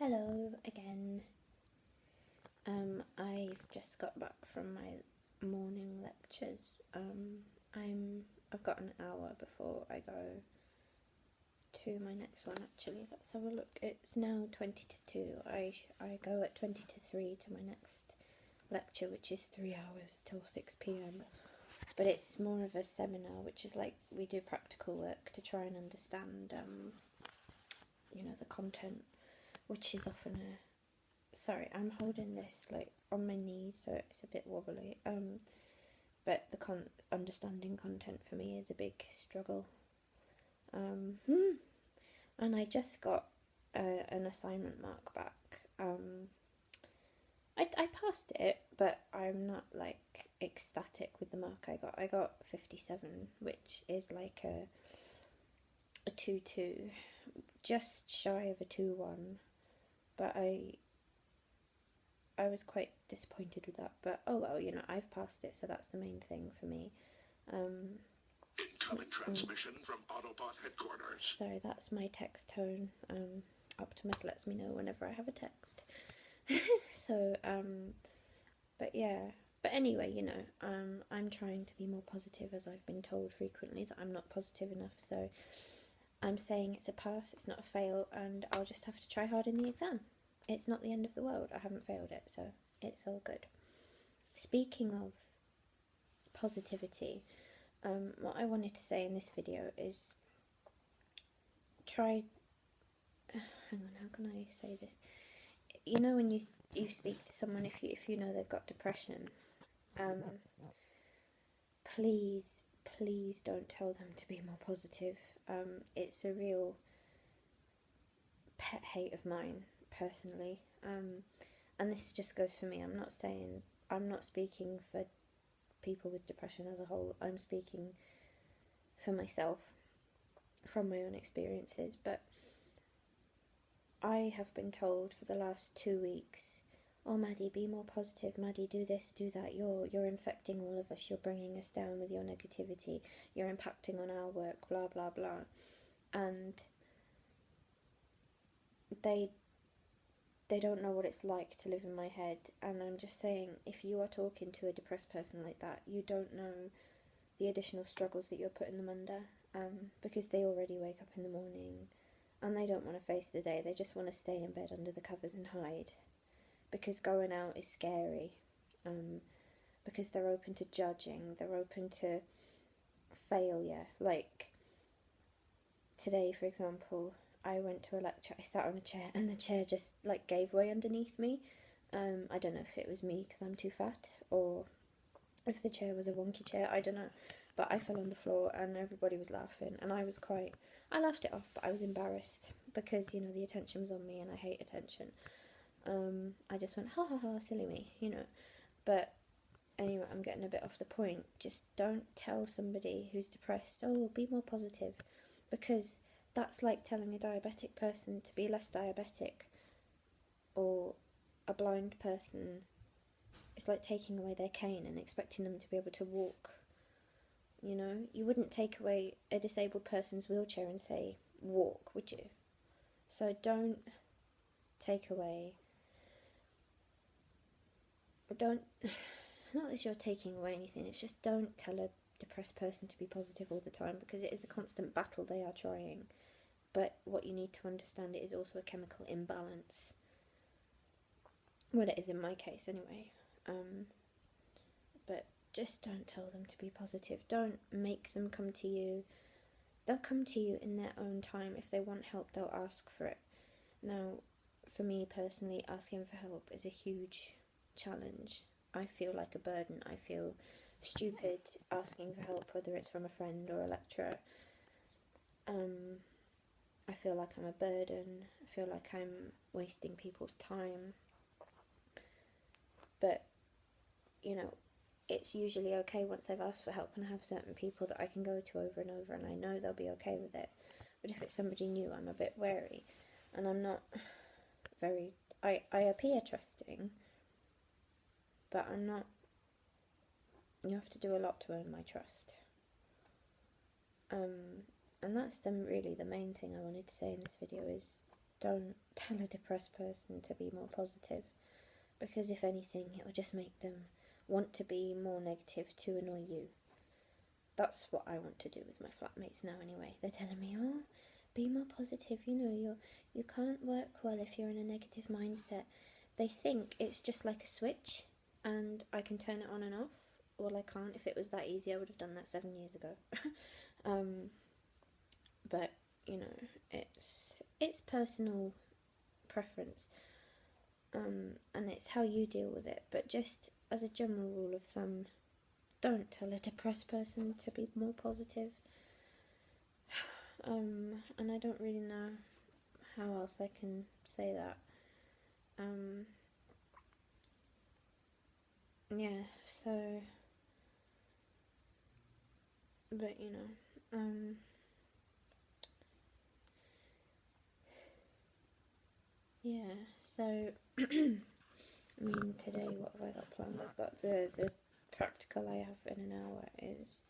Hello again. I've just got back from my morning lectures. I've got an hour before I go to my next one. Actually, let's have a look. It's now 20 to 2. I go at 20 to 3 to my next lecture, which is 3 hours till 6 p.m. But it's more of a seminar, which is like we do practical work to try and understand, the content, which is often a... Sorry, I'm holding this like on my knees, so it's a bit wobbly. But the understanding content for me is a big struggle. And I just got an assignment mark back. I passed it, but I'm not like ecstatic with the mark I got. I got 57, which is like a 2-2, just shy of a 2-1. But I was quite disappointed with that, but oh well, I've passed it, so that's the main thing for me. Incoming transmission from Autobot headquarters. Sorry, that's my text tone. Optimus lets me know whenever I have a text. So, but yeah. But anyway, I'm trying to be more positive, as I've been told frequently that I'm not positive enough, so I'm saying it's a pass, it's not a fail, and I'll just have to try hard in the exam. It's not the end of the world. I haven't failed it, so it's all good. Speaking of positivity, what I wanted to say in this video is try... Hang on, how can I say this? When you speak to someone, if you know they've got depression, please don't tell them to be more positive. It's a real pet hate of mine, personally, and this just goes for me. I'm not speaking for people with depression as a whole. I'm speaking for myself from my own experiences. But I have been told for the last 2 weeks, oh Maddie, be more positive, Maddie, do this, do that, you're infecting all of us, you're bringing us down with your negativity, you're impacting on our work, blah blah blah. And they don't know what it's like to live in my head, and I'm just saying, if you are talking to a depressed person like that, you don't know the additional struggles that you're putting them under, because they already wake up in the morning and they don't want to face the day. They just want to stay in bed under the covers and hide, because going out is scary, because they're open to judging, they're open to failure. Like today, for example, I went to a lecture, I sat on a chair, and the chair just like gave way underneath me. I don't know if it was me because I'm too fat, or if the chair was a wonky chair, I don't know. But I fell on the floor and everybody was laughing, and I laughed it off, but I was embarrassed because, the attention was on me and I hate attention. I just went, ha ha ha, silly me, But anyway, I'm getting a bit off the point. Just don't tell somebody who's depressed, oh, be more positive, because that's like telling a diabetic person to be less diabetic, or a blind person. It's like taking away their cane and expecting them to be able to walk. You wouldn't take away a disabled person's wheelchair and say, walk, would you? So don't take away... It's not that you're taking away anything, it's just don't tell a depressed person to be positive all the time, because it is a constant battle they are trying. But what you need to understand, it is also a chemical imbalance. Well, it is in my case anyway. But just don't tell them to be positive. Don't make them come to you. They'll come to you in their own time. If they want help, they'll ask for it. Now, for me personally, asking for help is a huge challenge. I feel like a burden. I feel stupid asking for help, whether it's from a friend or a lecturer. I feel like I'm a burden. I feel like I'm wasting people's time. But, it's usually okay once I've asked for help and I have certain people that I can go to over and over, and I know they'll be okay with it. But if it's somebody new, I'm a bit wary, and I'm not very... I appear trusting, but I'm not... You have to do a lot to earn my trust. And that's really the main thing I wanted to say in this video, is don't tell a depressed person to be more positive, because if anything, it will just make them want to be more negative to annoy you. That's what I want to do with my flatmates now anyway. They're telling me, oh, be more positive, you can't work well if you're in a negative mindset. They think it's just like a switch and I can turn it on and off. Well, I can't. If it was that easy, I would have done that 7 years ago. But, it's personal preference, and it's how you deal with it. But just as a general rule of thumb, don't tell a depressed person to be more positive. And I don't really know how else I can say that. Yeah, so, but yeah, so, I mean, today, what have I got planned? I've got the practical I have in an hour is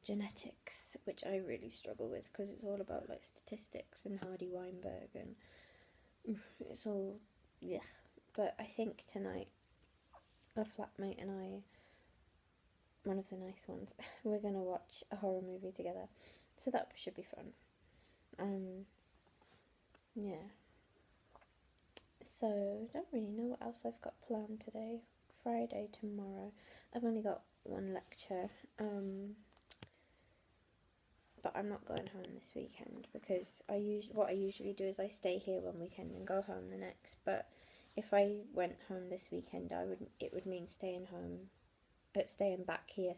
genetics, which I really struggle with because it's all about like statistics and Hardy Weinberg and it's all, yeah. But I think tonight, a flatmate and I, one of the nice ones, we're gonna watch a horror movie together, so that should be fun. Yeah. So don't really know what else I've got planned today. Friday tomorrow. I've only got one lecture. But I'm not going home this weekend because what I usually do is I stay here one weekend and go home the next. But if I went home this weekend, it would mean staying back here,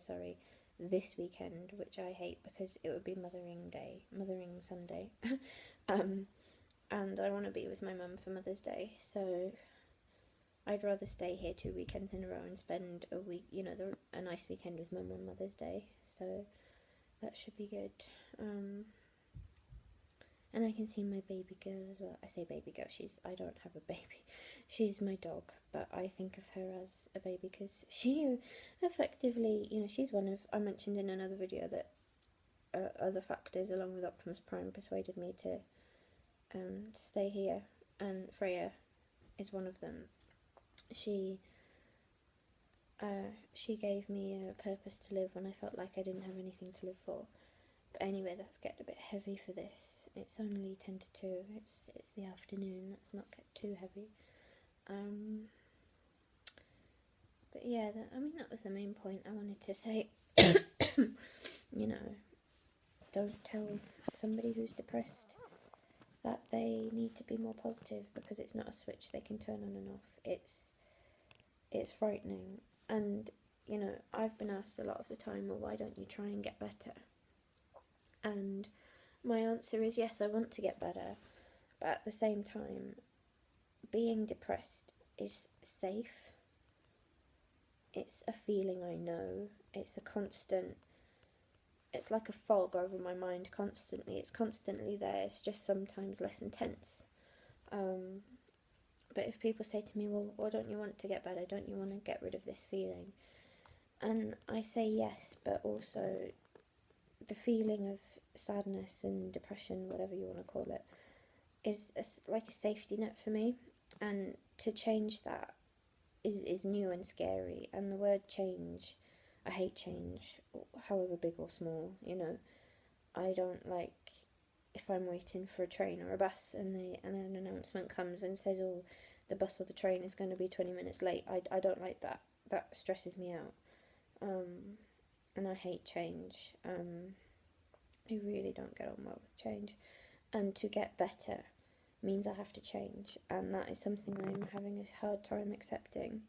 this weekend, which I hate because it would be Mothering Sunday, and I want to be with my mum for Mother's Day, so I'd rather stay here 2 weekends in a row and spend a week, a nice weekend with mum on Mother's Day. So that should be good. And I can see my baby girl as well. I say baby girl, I don't have a baby. She's my dog, but I think of her as a baby because she effectively, she's one of, I mentioned in another video that other factors along with Optimus Prime persuaded me to stay here, and Freya is one of them. She gave me a purpose to live when I felt like I didn't have anything to live for. But anyway, that's getting a bit heavy for this. It's only 10 to 2. It's the afternoon. Let's not get too heavy. But yeah, that was the main point I wanted to say. Don't tell somebody who's depressed that they need to be more positive, because it's not a switch they can turn on and off. It's frightening. And, I've been asked a lot of the time, well, why don't you try and get better? And my answer is yes, I want to get better. But at the same time, being depressed is safe. It's a feeling I know. It's it's like a fog over my mind constantly. It's constantly there. It's just sometimes less intense. But if people say to me, well, why don't you want to get better? Don't you want to get rid of this feeling? And I say yes, but also the feeling of sadness and depression, whatever you want to call it, is like a safety net for me. And to change that is new and scary. And the word change, I hate change, however big or small, I don't like if I'm waiting for a train or a bus and an announcement comes and says, oh, the bus or the train is going to be 20 minutes late. I don't like that. That stresses me out. And I hate change. I really don't get on well with change. And to get better means I have to change. And that is something I'm having a hard time accepting.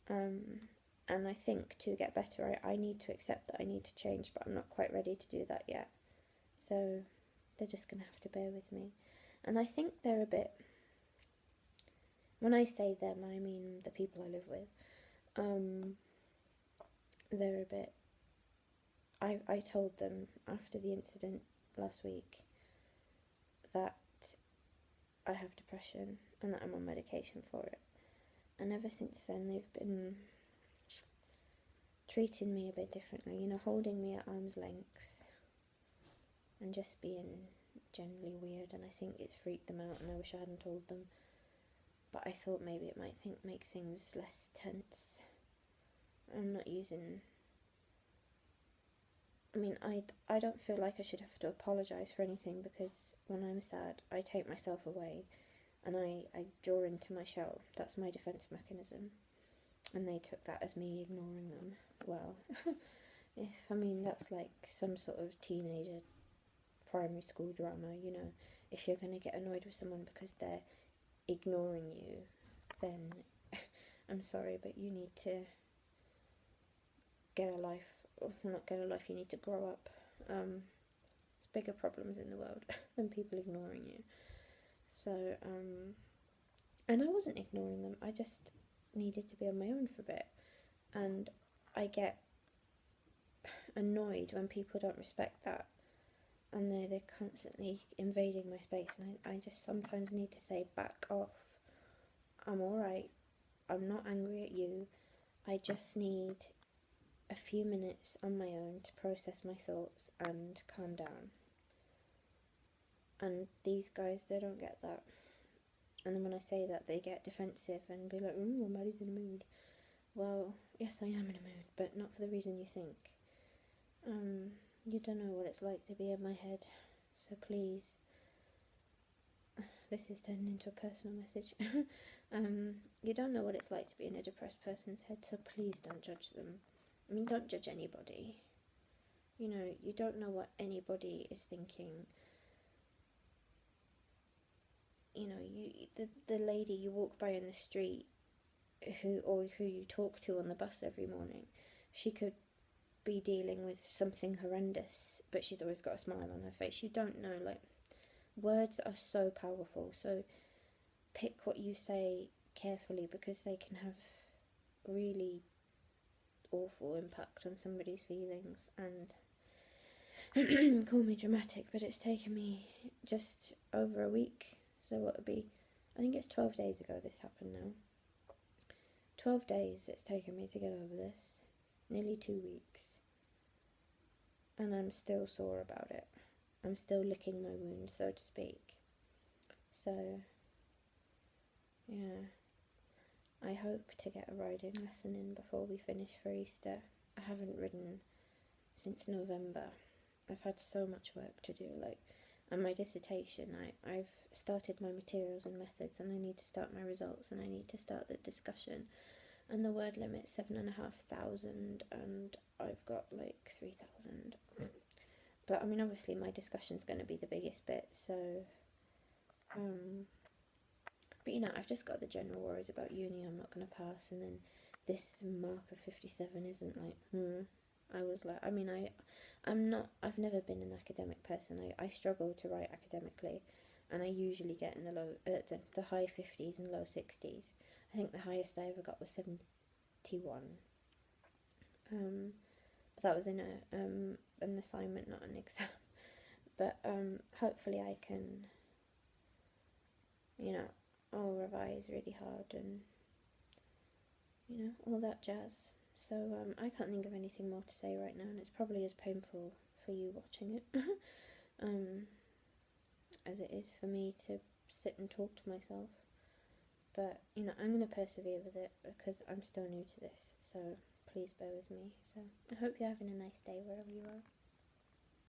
And I think to get better, I need to accept that I need to change, but I'm not quite ready to do that yet. So they're just going to have to bear with me. And I think they're a bit, when I say them, I mean the people I live with. They're a bit, I told them after the incident last week that I have depression and that I'm on medication for it. And ever since then, they've been treating me a bit differently, holding me at arm's length and just being generally weird, and I think it's freaked them out, and I wish I hadn't told them. But I thought maybe it might make things less tense. I'm not using... I mean, I don't feel like I should have to apologise for anything, because when I'm sad, I take myself away, and I draw into my shell. That's my defence mechanism. And they took that as me ignoring them. Well, I mean, that's like some sort of teenager primary school drama, you know. If you're going to get annoyed with someone because they're ignoring you, then I'm sorry, but you need to get a life. Or not get a life, you need to grow up. There's bigger problems in the world than people ignoring you. So, and I wasn't ignoring them, I just needed to be on my own for a bit. And I get annoyed when people don't respect that, and they're constantly invading my space, and I just sometimes need to say, back off. I'm alright, I'm not angry at you, I just need a few minutes on my own to process my thoughts and calm down. And these guys, they don't get that. And then when I say that, they get defensive and be like, well, Maddie's in a mood. Well, yes, I am in a mood, but not for the reason you think. You don't know what it's like to be in my head, so please, this is turning into a personal message. You don't know what it's like to be in a depressed person's head, so please don't judge them. I mean, don't judge anybody. You know, you don't know what anybody is thinking. You know, the lady you walk by in the street, who you talk to on the bus every morning, she could be dealing with something horrendous, but she's always got a smile on her face. You don't know, like, words are so powerful, so pick what you say carefully, because they can have really awful impact on somebody's feelings. And call me dramatic, but it's taken me just over a week, so what would be, I think it's 12 days ago this happened now. 12 days it's taken me to get over this, nearly 2 weeks, and I'm still sore about it. I'm still licking my wound, so to speak. So, yeah, I hope to get a riding lesson in before we finish for Easter. I haven't ridden since November. I've had so much work to do, like, and my dissertation, I've started my materials and methods, and I need to start my results, and I need to start the discussion, and the word limit's 7,500, and I've got like 3,000. But I mean, obviously my discussion's going to be the biggest bit, so but you know, I've just got the general worries about uni. I'm not going to pass, and then this mark of 57 isn't like, I was like, I mean, I've never been an academic person. I struggle to write academically, and I usually get in the high 50s and low 60s. I think the highest I ever got was 71. But that was in an assignment, not an exam. But hopefully I can, you know, I'll revise really hard and, you know, all that jazz. So I can't think of anything more to say right now, and it's probably as painful for you watching it as it is for me to sit and talk to myself. But, you know, I'm going to persevere with it, because I'm still new to this, so please bear with me. So I hope you're having a nice day wherever you are.